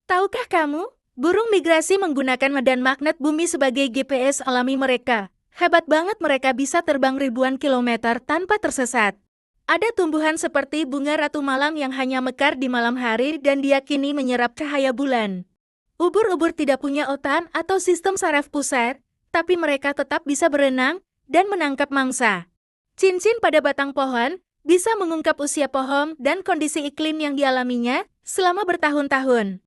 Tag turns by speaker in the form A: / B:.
A: Tahukah kamu, burung migrasi menggunakan medan magnet bumi sebagai GPS alami mereka. Hebat banget mereka bisa terbang ribuan kilometer tanpa tersesat. Ada tumbuhan seperti bunga ratu malam yang hanya mekar di malam hari dan diyakini menyerap cahaya bulan. Ubur-ubur tidak punya otak atau sistem saraf pusat, tapi mereka tetap bisa berenang dan menangkap mangsa. Cincin pada batang pohon bisa mengungkap usia pohon dan kondisi iklim yang dialaminya selama bertahun-tahun.